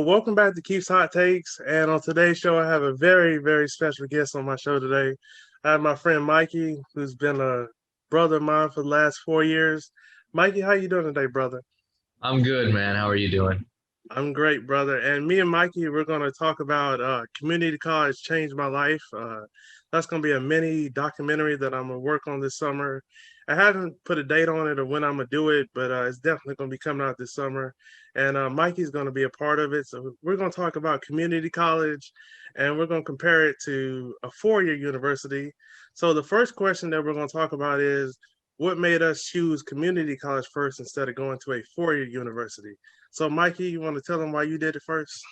Welcome back to Keith's Hot Takes. And on today's show, I have a very, very special guest on my show today. I have my friend Mikey, who's been a brother of mine for the last 4 years. Mikey, how you doing today, brother? I'm good, man. How are you doing? I'm great, brother. And me and Mikey, we're going to talk about community college changed my life. That's going to be a mini documentary that I'm going to work on this summer. I haven't put a date on it or when I'm going to do it, but it's definitely going to be coming out this summer. And Mikey's going to be a part of it. So we're going to talk about community college and we're going to compare it to a 4 year university. So the first question that we're going to talk about is what made us choose community college first instead of going to a 4 year university? So, Mikey, you want to tell them why you did it first?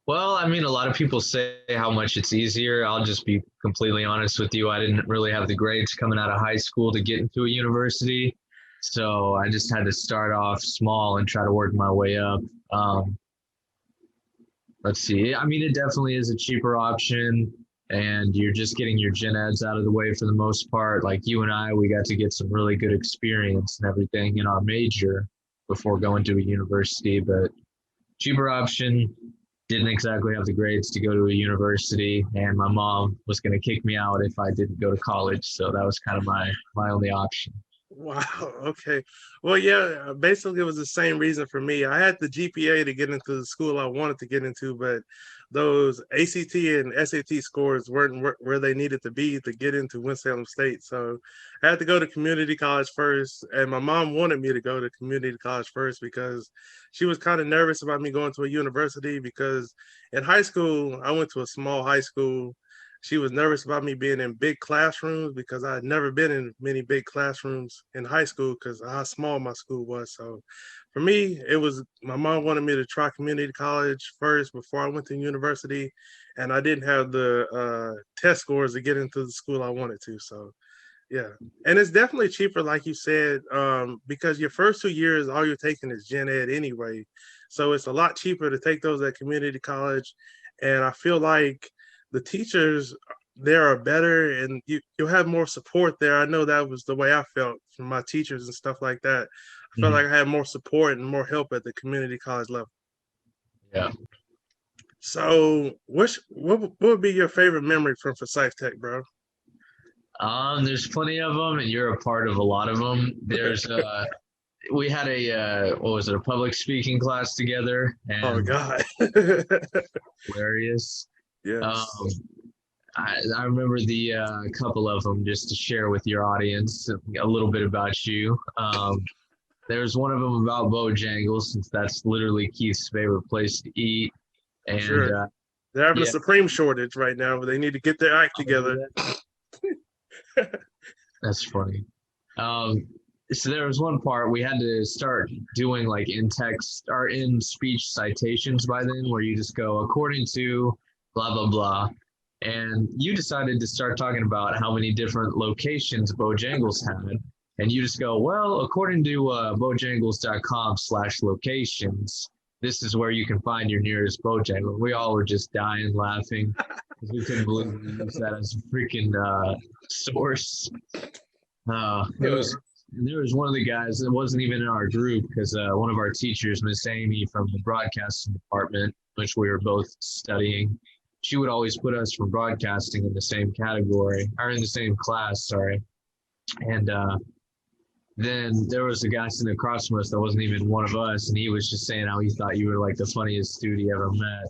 Well, I mean, a lot of people say how much it's easier. I'll just be completely honest with you. I didn't really have the grades coming out of high school to get into a university. So I just had to start off small and try to work my way up. Um, let's see. I mean, it definitely is a cheaper option, and you're just getting your gen eds out of the way for the most part. Like you and I, we got to get some really good experience and everything in our major before going to a university, but cheaper option. Didn't exactly have the grades to go to a university, and my mom was going to kick me out if I didn't go to college. So that was kind of my only option. Wow. Okay. Well, yeah, basically it was the same reason for me. I had the GPA to get into the school I wanted to get into, but those ACT and SAT scores weren't where they needed to be to get into Winston-Salem State. So I had to go to community college first. And my mom wanted me to go to community college first because she was kind of nervous about me going to a university because in high school, I went to a small high school. She was nervous about me being in big classrooms because I had never been in many big classrooms in high school because of how small my school was. So for me, it was my mom wanted me to try community college first before I went to university, and I didn't have the test scores to get into the school I wanted to. So yeah, and it's definitely cheaper, like you said, because your first 2 years, all you're taking is gen ed anyway. So it's a lot cheaper to take those at community college, and I feel like the teachers there are better and you'll have more support there. I know that was the way I felt from my teachers and stuff like that. I felt Mhm. like I had more support and more help at the community college level. Yeah. So what would be your favorite memory from Forsyth Tech, bro? There's plenty of them, and you're a part of a lot of them. We had what was it, a public speaking class together, Oh and God. hilarious. Um, Yes. I remember the couple of them just to share with your audience a little bit about you. There's one of them about Bojangles, since that's literally Keith's favorite place to eat. And Sure. They're having a yeah, supreme shortage right now, but they need to get their act together. that's funny. Um, so there was one part we had to start doing like in text or in speech citations by then, where you just go according to blah blah blah, and you decided to start talking about how many different locations Bojangles had, and you just go, well, according to bojangles.com/locations, this is where you can find your nearest Bojangle. We all were just dying laughing because we couldn't believe we used that as a freaking source. It was there was one of the guys that wasn't even in our group because one of our teachers, Miss Amy from the broadcasting department, which we were both studying, she would always put us from broadcasting in the same category or in the same class, sorry. And then there was a guy sitting across from us that wasn't even one of us, and he was just saying how he thought you were like the funniest dude he ever met.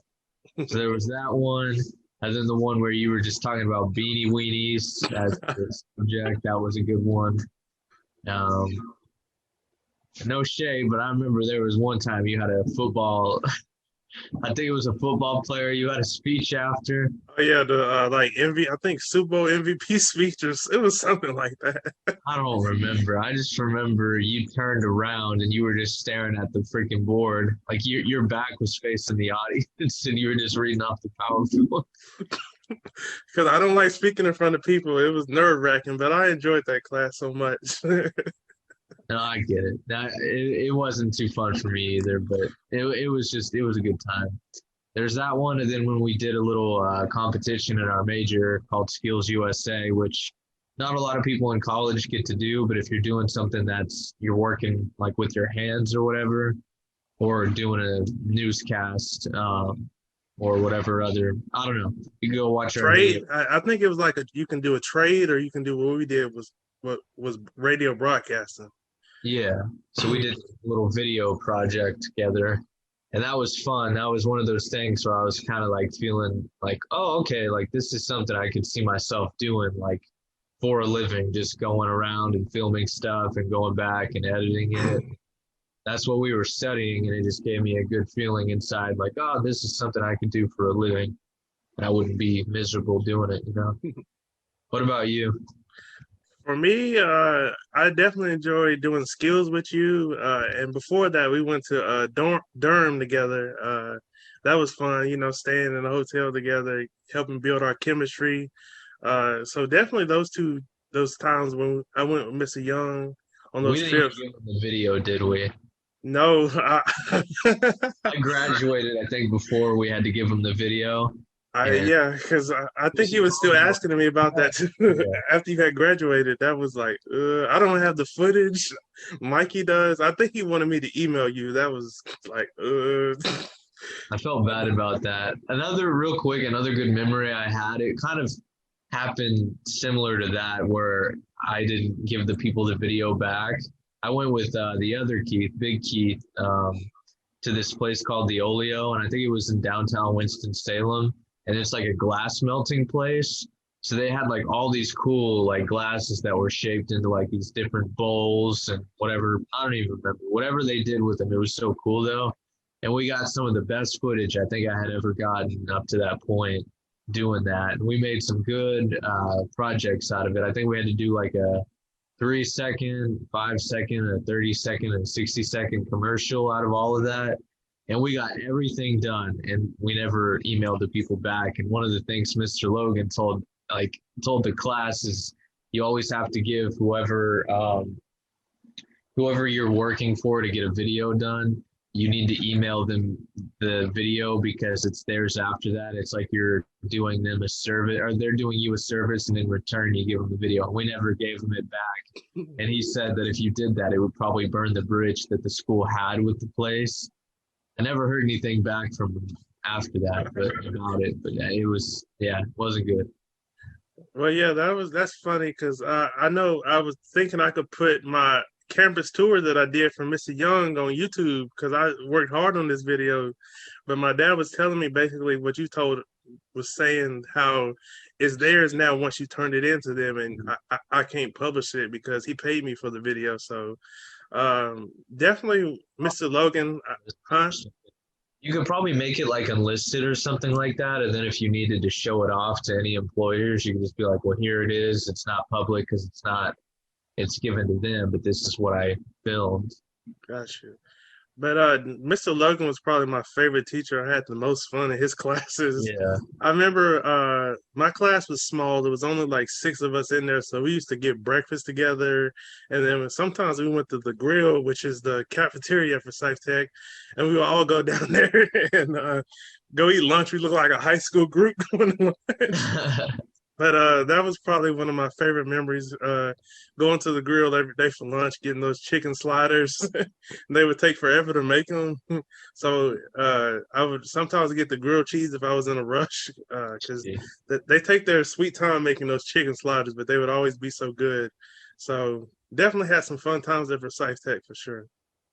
So there was that one, and then the one where you were just talking about beanie weenies as the subject. That was a good one. Um, no shade, but I remember there was one time you had a football. I think it was a football player. You had a speech after. Oh yeah, the like I think Super Bowl MVP speech it was something like that. I don't remember. I just remember you turned around and you were just staring at the freaking board. Like your back was facing the audience and you were just reading off the PowerPoint. Because I don't like speaking in front of people. It was nerve wracking, but I enjoyed that class so much. No, I get it. It wasn't too fun for me either, but it was it was a good time. There's that one, and then when we did a little competition in our major called Skills USA, which not a lot of people in college get to do, but if you're doing something you're working like with your hands or whatever, or doing a newscast, or whatever other. I don't know. You can go watch our video. Trade. I think it was like you can do a trade, or you can do what we did was what was radio broadcasting. Yeah. So we did a little video project together, and that was fun. That was one of those things where I was kind of like feeling like, oh, okay, like this is something I could see myself doing, like for a living, just going around and filming stuff and going back and editing it. That's what we were studying, and it just gave me a good feeling inside, like, oh, this is something I could do for a living, and I wouldn't be miserable doing it, you know? What about you? For me, I definitely enjoy doing skills with you. And before that, we went to Durham together. That was fun, staying in a hotel together, helping build our chemistry. So definitely those times when I went with Mr. Young on We those didn't even trips. get in the video, did we? No, I graduated, I think, before we had to give him the video. And yeah, because I think he Mr. was still Logan asking me about that too. yeah, After you had graduated, that was like, I don't have the footage. Mikey does. I think he wanted me to email you. That was like, I felt bad about that. Another good memory I had, it kind of happened similar to that, where I didn't give the people the video back. I went with the other Keith, Big Keith, to this place called the Olio, and I think it was in downtown Winston-Salem, and it's like a glass melting place. So they had like all these cool like glasses that were shaped into like these different bowls and whatever. I don't even remember whatever they did with them. It was so cool though, and we got some of the best footage I think I had ever gotten up to that point doing that. And we made some good projects out of it. I think we had to do like a 3 second, 5 second, a 30 second, and 60 second commercial out of all of that. And we got everything done, and we never emailed the people back. And one of the things Mr. Logan told the class is you always have to give whoever you're working for to get a video done, you need to email them the video because it's theirs after that. It's like you're doing them a service, or they're doing you a service, and in return you give them the video. We never gave them it back. And he said that if you did that, it would probably burn the bridge that the school had with the place. I never heard anything back from them after that, but about it. But yeah, it wasn't good. well, yeah, that's funny because I know I was thinking I could put my campus tour that I did for Mr. Young on YouTube because I worked hard on this video. But my dad was telling me basically what you told was saying how it's theirs now once you turned it into them, and I can't publish it because he paid me for the video. So definitely, Mr. Logan, huh? You could probably make it like unlisted or something like that. And then if you needed to show it off to any employers, you could just be like, well, here it is. It's not public because it's given to them, but this is what I filmed. Gotcha. But Mr. Logan was probably my favorite teacher. I had the most fun in his classes. Yeah. I remember my class was small. There was only like 6 of us in there, so we used to get breakfast together. And then sometimes we went to the grill, which is the cafeteria for Forsyth Tech, and we would all go down there and go eat lunch. We looked like a high school group going to lunch. But that was probably one of my favorite memories. Going to the grill every day for lunch, getting those chicken sliders. They would take forever to make them, so I would sometimes get the grilled cheese if I was in a rush because they take their sweet time making those chicken sliders, but they would always be so good. So definitely had some fun times at Forsyth Tech for sure.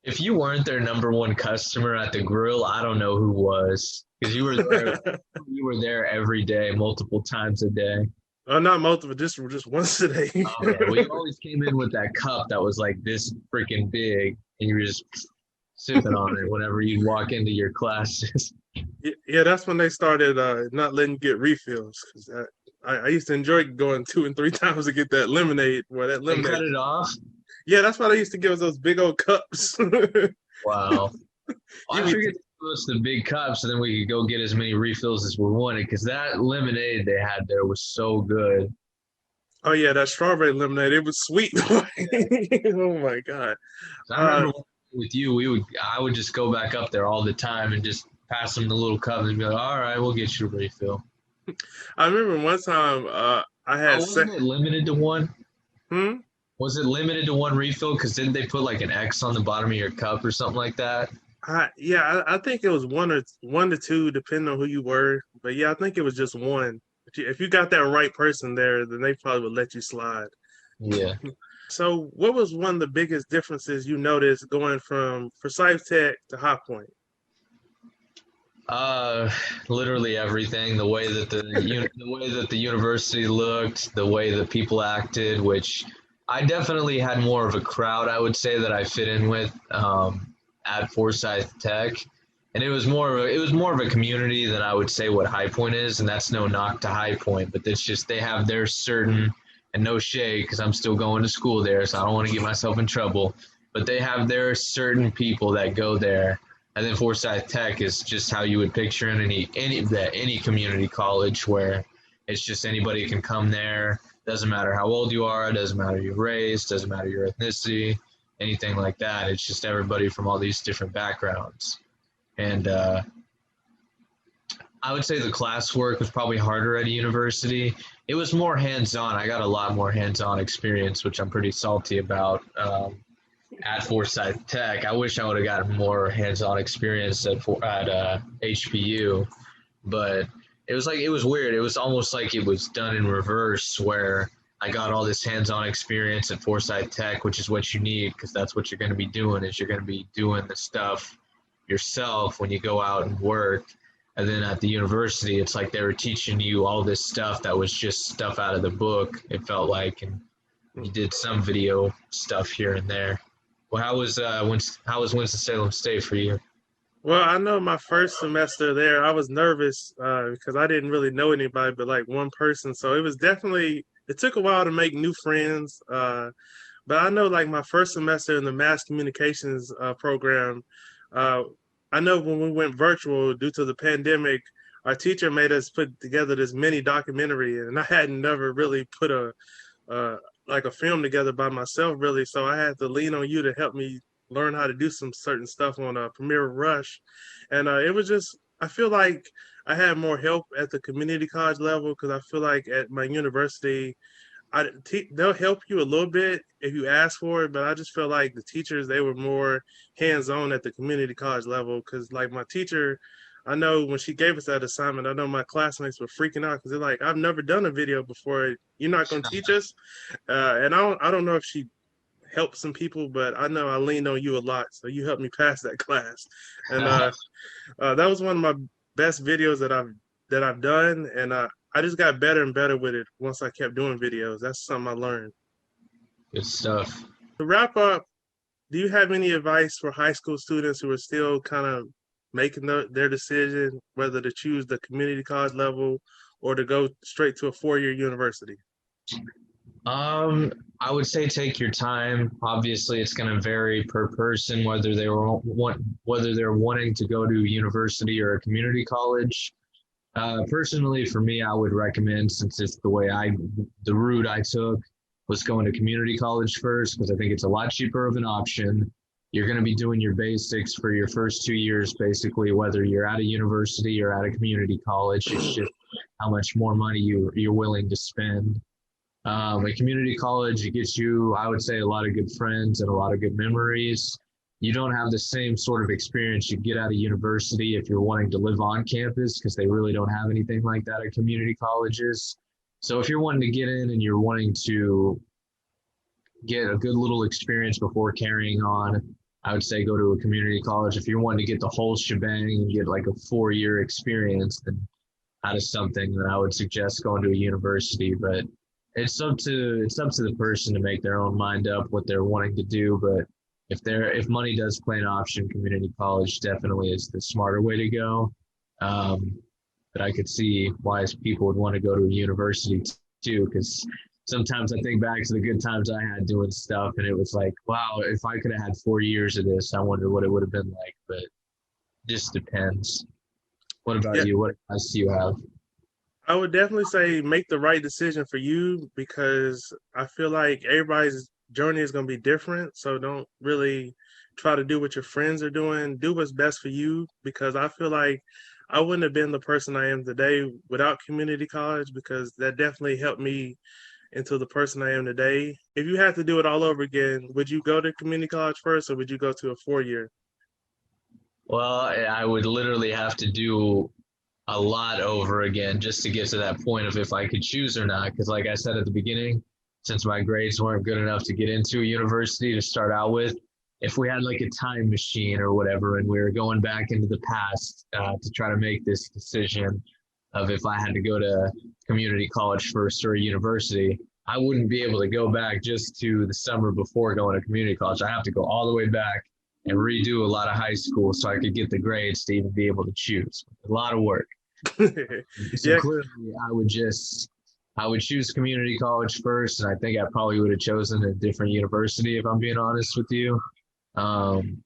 If you weren't their number one customer at the grill, I don't know who was, because you were there. You were there every day, multiple times a day. Not multiple, just once a day. Okay, well, you always came in with that cup that was like this freaking big, and you were just sipping on it whenever you'd walk into your classes. Yeah, that's when they started not letting you get refills. Because I used to enjoy going 2 and 3 times to get that lemonade. Well, that They lemonade. cut it off. Yeah, that's why they used to give us those big old cups. Wow. I You figured it was the big cups, and then we could go get as many refills as we wanted, because that lemonade they had there was so good. Oh yeah, that strawberry lemonade. It was sweet. Oh my god. I remember with you, I would just go back up there all the time and just pass them the little cup and be like, "All right, we'll get you a refill." I remember one time I had wasn't it limited to one? Hmm? Was it limited to one refill? Because didn't they put like an X on the bottom of your cup or something like that? I think it was one to two, depending on who you were. But yeah, I think it was just one. If you got that right person there, then they probably would let you slide. Yeah. So, what was one of the biggest differences you noticed going from Forsyth Tech to High Point? Uh, Literally everything. The way that the university looked, the way that people acted, which I definitely had more of a crowd. I would say that I fit in with at Forsyth Tech, and it was more of a community than I would say what High Point is, and that's no knock to High Point, but it's just they have their certain and no shade because I'm still going to school there, so I don't want to get myself in trouble. But they have their certain people that go there, and then Forsyth Tech is just how you would picture in any community college where it's just anybody can come there. Doesn't matter how old you are, doesn't matter your race, doesn't matter your ethnicity, anything like that. It's just everybody from all these different backgrounds. And I would say the classwork was probably harder at a university. It was more hands-on. I got a lot more hands-on experience, which I'm pretty salty about. At Forsyth Tech. I wish I would have gotten more hands-on experience at HPU, but it was weird. It was almost like it was done in reverse, where I got all this hands-on experience at Forsyth Tech, which is what you need because that's what you're going to be doing. Is you're going to be doing the stuff yourself when you go out and work. And then at the university, it's like they were teaching you all this stuff that was just stuff out of the book. It felt like, and you did some video stuff here and there. Well, how was Winston-Salem State for you? Well, I know my first semester there, I was nervous because I didn't really know anybody but like one person. So it took a while to make new friends. But I know like my first semester in the mass communications program, uh, I know when we went virtual due to the pandemic, our teacher made us put together this mini documentary, and I had never really put uh, like a film together by myself, really. So I had to lean on you to help me learn how to do some certain stuff on Premiere Rush, and it was just I feel like I had more help at the community college level because I feel like at my university they'll help you a little bit if you ask for it, but I just feel like the teachers they were more hands on at the community college level because like my teacher, I know when she gave us that assignment, I know my classmates were freaking out because they're like, I've never done a video before. You're not going to teach us, and I don't know if she helped some people, but I know I leaned on you a lot, so you helped me pass that class, and that was one of my best videos that I've done, and I just got better and better with it once I kept doing videos. That's something I learned. Good stuff. To wrap up, do you have any advice for high school students who are still kind of making their decision whether to choose the community college level or to go straight to a 4-year university? Um, I would say take your time. Obviously, it's going to vary per person whether they're wanting to go to university or a community college. Personally, for me, I would recommend since it's the route I took was going to community college first because I think it's a lot cheaper of an option. You're going to be doing your basics for your first 2 years, basically, whether you're at a university or at a community college. It's just how much more money you're willing to spend. A community college, it gets you, I would say, a lot of good friends and a lot of good memories. You don't have the same sort of experience you get out of university if you're wanting to live on campus because they really don't have anything like that at community colleges. So if you're wanting to get in and you're wanting to get a good little experience before carrying on, I would say go to a community college. If you're wanting to get the whole shebang and get like a 4-year experience, then that is something that I would suggest going to a university. But it's up to the person to make their own mind up what they're wanting to do. But if money does play an option, community college definitely is the smarter way to go. But I could see why people would want to go to a university too, because sometimes I think back to the good times I had doing stuff, and it was like, wow, if I could have had 4 years of this, I wonder what it would have been like. But it just depends. What Yeah, about you? What advice do you have? I would definitely say make the right decision for you because I feel like everybody's journey is going to be different. So don't really try to do what your friends are doing. Do what's best for you because I feel like I wouldn't have been the person I am today without community college because that definitely helped me into the person I am today. If you had to do it all over again, would you go to community college first or would you go to a 4-year? Well, I would literally have to do a lot over again just to get to that point of if I could choose or not. Because, like I said at the beginning, since my grades weren't good enough to get into a university to start out with, if we had like a time machine or whatever, and we were going back into the past to try to make this decision of if I had to go to community college first or a university, I wouldn't be able to go back just to the summer before going to community college. I have to go all the way back and redo a lot of high school so I could get the grades to even be able to choose. A lot of work. So Yeah, clearly, I would choose community college first, and I think I probably would have chosen a different university if I'm being honest with you. Um,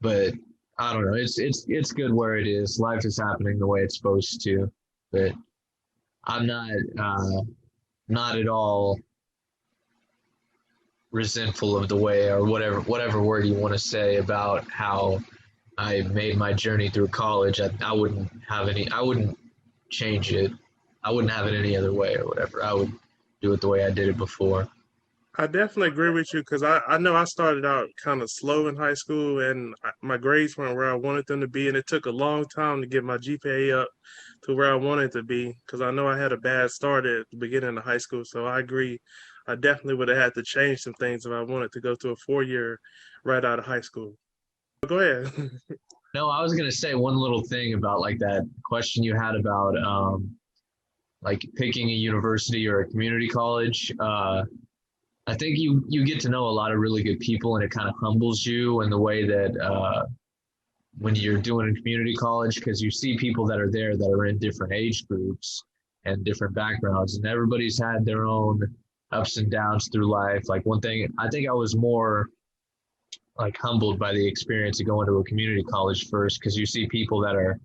but I don't know. It's good where it is. Life is happening the way it's supposed to. But I'm not at all resentful of the way or whatever word you want to say about how I made my journey through college. I wouldn't have any. I wouldn't change it. I wouldn't have it any other way or whatever. I would do it the way I did it before. I definitely agree with you because I know I started out kind of slow in high school and my grades weren't where I wanted them to be. And it took a long time to get my GPA up to where I wanted to be because I know I had a bad start at the beginning of high school. So I agree. I definitely would have had to change some things if I wanted to go to a 4 year right out of high school. Go ahead. No, I was gonna say one little thing about like that question you had about like picking a university or a community college. I think you get to know a lot of really good people, and it kind of humbles you in the way that when you're doing a community college, because you see people that are there that are in different age groups and different backgrounds, and everybody's had their own ups and downs through life. Like one thing, I think I was more like humbled by the experience of going to a community college first, because you see people that are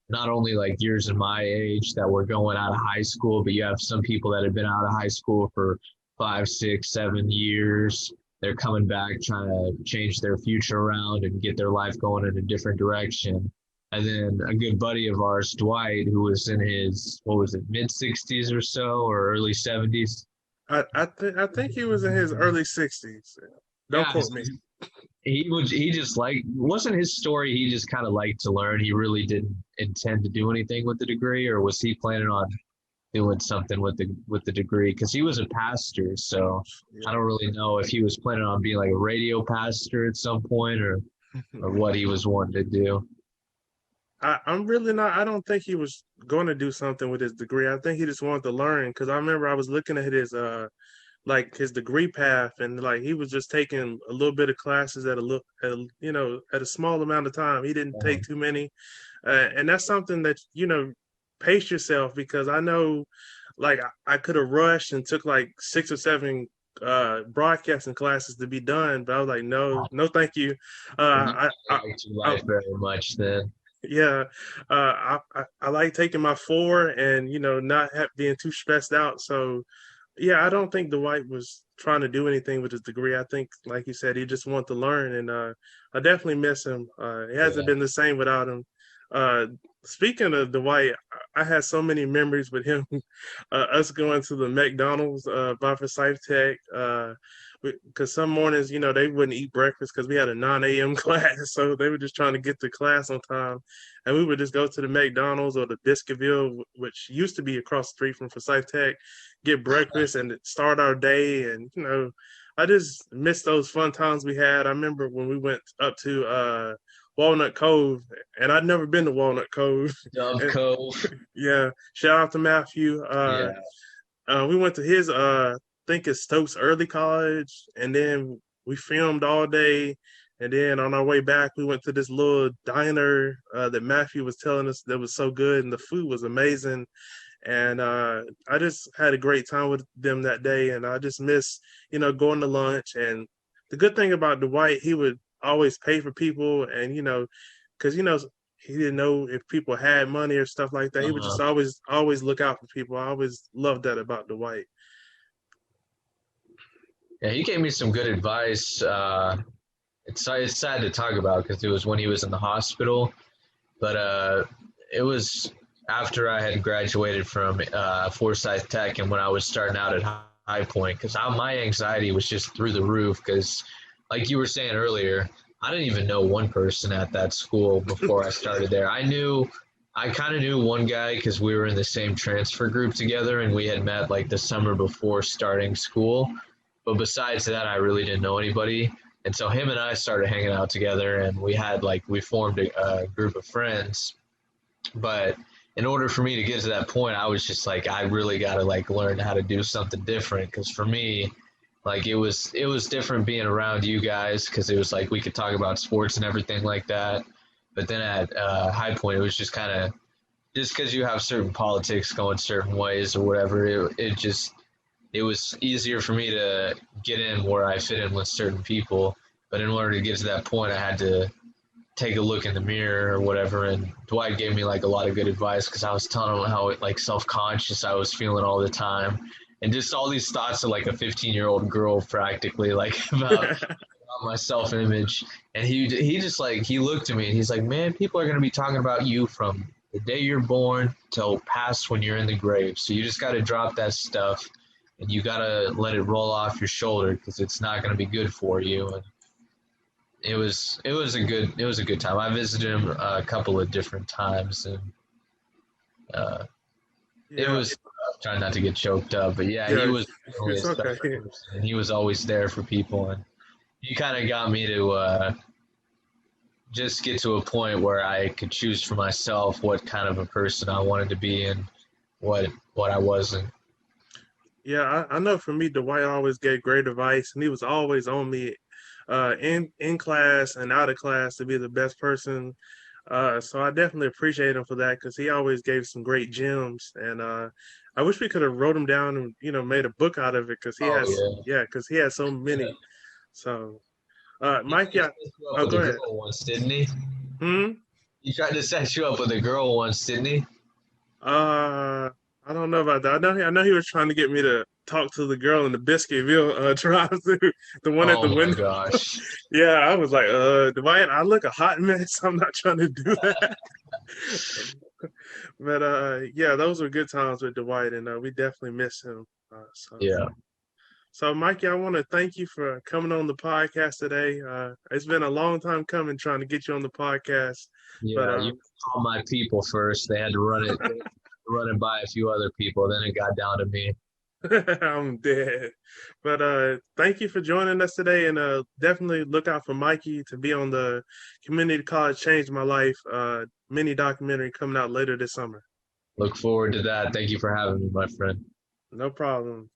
not only like years in my age that were going out of high school, but you have some people that have been out of high school for 5, 6, 7 years. They're coming back trying to change their future around and get their life going in a different direction. And then a good buddy of ours, Dwight, who was in his, what was it, mid 60s or so, or early 70s. I think he was in his early 60s. Don't Yeah, quote me. he just like wasn't his story. He just kind of liked to learn. He really didn't intend to do anything with the degree, or was he planning on doing something with the degree? Because he was a pastor, so I don't really know if he was planning on being like a radio pastor at some point, or what he was wanting to do. I'm really not. I don't think he was going to do something with his degree. I think he just wanted to learn. Because I remember I was looking at his like his degree path, and like he was just taking a little bit of classes at a look at at a small amount of time. He didn't take too many, and that's something that pace yourself because I know like I could have rushed and took like 6 or 7 broadcasting classes to be done, but I was like, no, no, thank you. You I liked your I life very much then. yeah, I like taking my four and not being too stressed out. So yeah, I don't think Dwight was trying to do anything with his degree. I think, like you said, he just wanted to learn, and I definitely miss him. It hasn't Yeah. been the same without him. Uh, Speaking of Dwight, I had so many memories with him. Us going to the McDonald's by Forsyth Tech. Because some mornings, they wouldn't eat breakfast because we had a 9 a.m. class, so they were just trying to get to class on time, and we would just go to the McDonald's or the Biscuitville, which used to be across the street from Forsyth Tech, get breakfast and start our day. And I just miss those fun times we had. I remember when we went up to Walnut Cove, and I'd never been to Walnut Cove. Dove And Cove. yeah, shout out to Matthew. Yeah. We went to his think it's Stokes Early College, and then we filmed all day. And then on our way back, we went to this little diner that Matthew was telling us that was so good, and the food was amazing. And I just had a great time with them that day, and I just miss, going to lunch. And the good thing about Dwight, he would always pay for people, and because he didn't know if people had money or stuff like that. He would Uh-huh. just always look out for people. I always loved that about Dwight. Yeah, he gave me some good advice. It's sad to talk about because it was when he was in the hospital, but it was after I had graduated from Forsyth Tech and when I was starting out at High Point because my anxiety was just through the roof because, like you were saying earlier, I didn't even know one person at that school before I started there. I kind of knew one guy because we were in the same transfer group together and we had met like the summer before starting school. But besides that, I really didn't know anybody. And so him and I started hanging out together and we formed a group of friends. But in order for me to get to that point, I was just like, I really got to like learn how to do something different. Because for me, like it was different being around you guys because it was like we could talk about sports and everything like that. But then at High Point, it was just kind of just because you have certain politics going certain ways or whatever. It was easier for me to get in where I fit in with certain people. But in order to get to that point, I had to take a look in the mirror or whatever. And Dwight gave me like a lot of good advice because I was telling him how like self-conscious I was feeling all the time, and just all these thoughts of like a 15-year-old girl practically like about my self-image. And he just like he looked at me and he's like, man, people are gonna be talking about you from the day you're born till past when you're in the grave. So you just got to drop that stuff and you got to let it roll off your shoulder because it's not going to be good for you. And it was a good time. I visited him a couple of different times, and it Yeah, was trying not to get choked up, but yeah, he yeah, was really a it's special okay. person, and he was always there for people, and he kind of got me to just get to a point where I could choose for myself what kind of a person I wanted to be and what I wasn't. Yeah, I know for me, Dwight always gave great advice, and he was always on me, in class and out of class to be the best person. So I definitely appreciate him for that because he always gave some great gems, and I wish we could have wrote them down and made a book out of it because Oh yeah, he has so many. So he Mike, tried to yeah, set you up oh with go a ahead. girl once, didn't he? Hmm. He tried to set you up with a girl once, didn't he? Uh, I don't know about that. I know he was trying to get me to talk to the girl in the Biscuitville drive-through, the one at Oh the my window. gosh. Yeah, I was like, Dwight, I look a hot mess. I'm not trying to do that. But yeah, those were good times with Dwight, and we definitely miss him. Yeah. So Mikey, I want to thank you for coming on the podcast today. It's been a long time coming trying to get you on the podcast, but Yeah, you called my people first. They had to run it by a few other people. Then it got down to me. I'm dead. But thank you for joining us today, and definitely look out for Mikey to be on the Community College Changed My Life mini documentary coming out later this summer. Look forward to that. Thank you for having me, my friend. No problem.